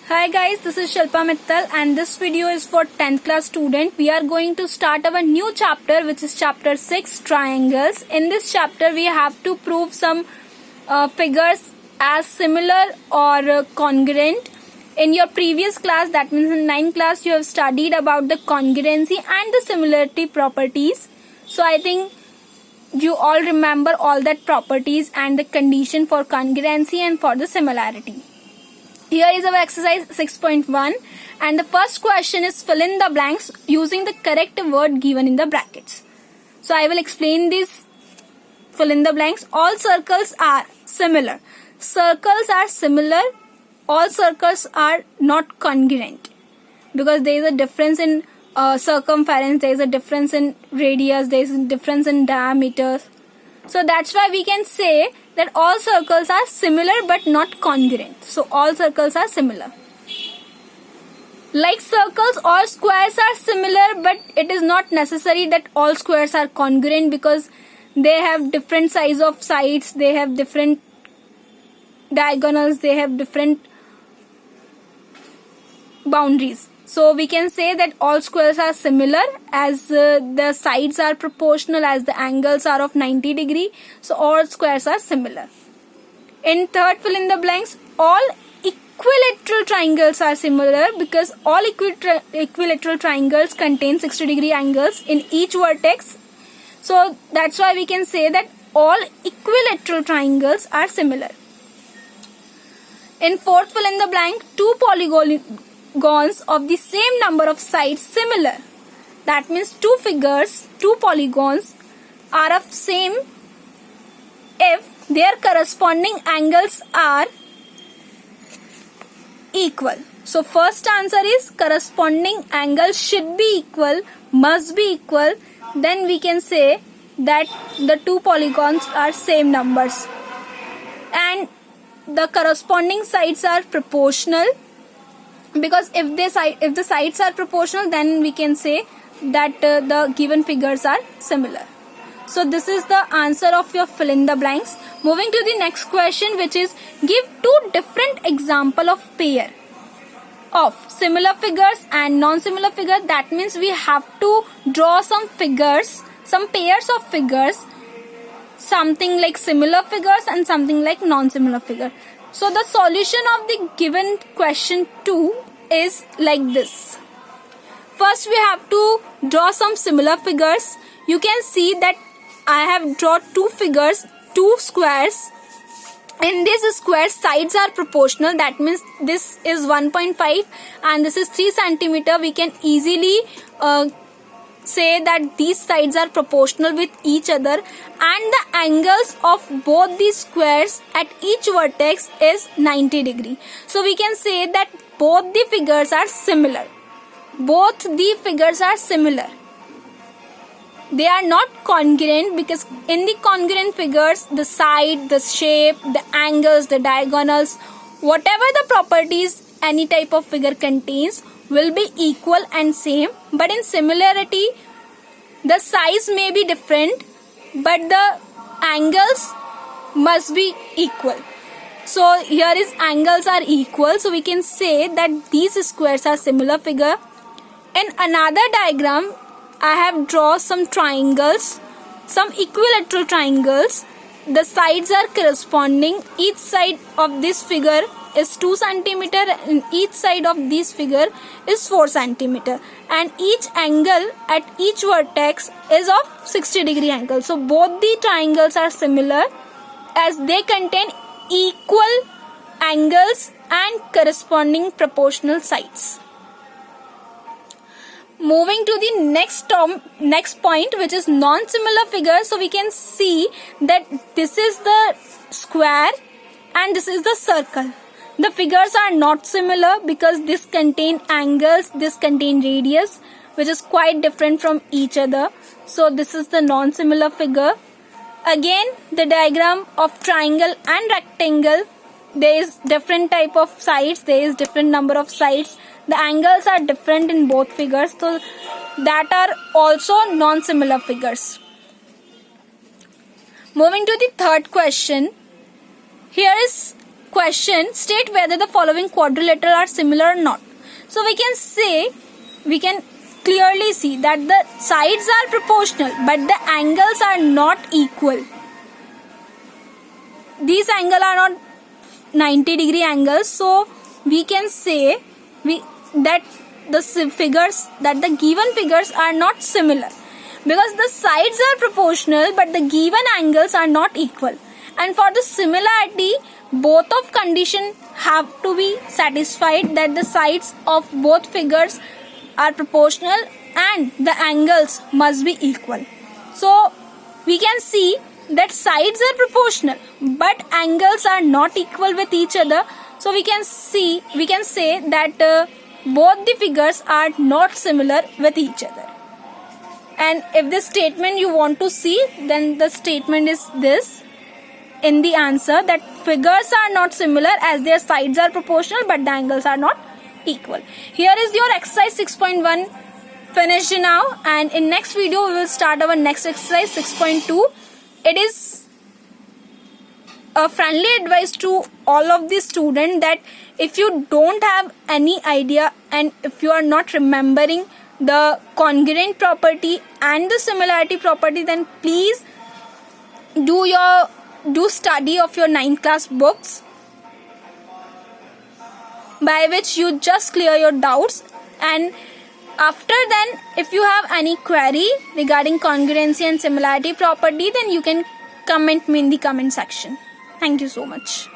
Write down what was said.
Hi guys, this is Shilpa Mittal and this video is for 10th class student. We are going to start our new chapter which is chapter 6 triangles. In this chapter we have to prove some figures as similar or congruent. In your previous class, that means in 9th class, you have studied about the congruency and the similarity properties. So I think you all remember all that properties and the condition for congruency and for the similarity. Here is our exercise 6.1 and the first question is fill in the blanks using the correct word given in the brackets. So I will explain this fill in the blanks. All circles are similar. Circles are similar. All circles are not congruent because there is a difference in circumference, there is a difference in radius, there is a difference in diameter. So that's why we can say that all circles are similar but not congruent. So all circles are similar. Like circles, all squares are similar, but it is not necessary that all squares are congruent because they have different size of sides, they have different diagonals, they have different boundaries. So we can say that all squares are similar as the sides are proportional, as the angles are of 90 degree. So all squares are similar. In third fill in the blanks, all equilateral triangles are similar because all equilateral triangles contain 60 degree angles in each vertex. So that's why we can say that all equilateral triangles are similar. In fourth fill in the blank, two polygons of the same number of sides similar. That means two polygons are of same if their corresponding angles are equal. So first answer is corresponding angles should be equal, must be equal. Then we can say that the two polygons are same numbers and the corresponding sides are proportional. Because if the sides are proportional, then we can say that the given figures are similar. So this is the answer of your fill in the blanks. Moving to the next question, which is give two different example of pair of similar figures and non-similar figures. That means we have to draw some figures, some pairs of figures, something like similar figures and something like non-similar figure. So the solution of the given question 2 is like this. First we have to draw some similar figures. You can see that I have drawn two figures, two squares. In this square, sides are proportional. That means this is 1.5 and this is 3 centimeter. We can easily say that these sides are proportional with each other and the angles of both these squares at each vertex is 90 degree. So we can say that both the figures are similar. Both the figures are similar. They are not congruent because in the congruent figures, the side, the shape, the angles, the diagonals, whatever the properties any type of figure contains will be equal and same. But in similarity, the size may be different, but the angles must be equal. So here is angles are equal. So we can say that these squares are similar figure. In another diagram, I have drawn some triangles, some equilateral triangles. The sides are corresponding. Each side of this figure is 2 centimeter and each side of this figure is 4 centimeter and each angle at each vertex is of 60 degree angle. So both the triangles are similar as they contain equal angles and corresponding proportional sides. Moving to the next point, which is non-similar figures. So we can see that this is the square and this is the circle. The figures are not similar because this contain angles, this contain radius, which is quite different from each other. So this is the non-similar figure. Again, the diagram of triangle and rectangle, there is different type of sides, there is different number of sides. The angles are different in both figures, so that are also non-similar figures. Moving to the third question. Here is question, state whether the following quadrilateral are similar or not. So we can clearly see that the sides are proportional but the angles are not equal. These angles are not 90-degree angles, so we can say that the given figures are not similar because the sides are proportional but the given angles are not equal. And for the similarity, both of condition have to be satisfied, that the sides of both figures are proportional and the angles must be equal. So we can see that sides are proportional but angles are not equal with each other. So we can say that both the figures are not similar with each other. And if this statement you want to see, then the statement is this in the answer, that figures are not similar as their sides are proportional but the angles are not equal. Here is your exercise 6.1 finished now, and in next video we will start our next exercise 6.2. It is a friendly advice to all of the students that if you don't have any idea and if you are not remembering the congruent property and the similarity property, then please do study of your 9th class books, by which you just clear your doubts. And after then, if you have any query regarding congruency and similarity property, then you can comment me in the comment section. Thank you so much.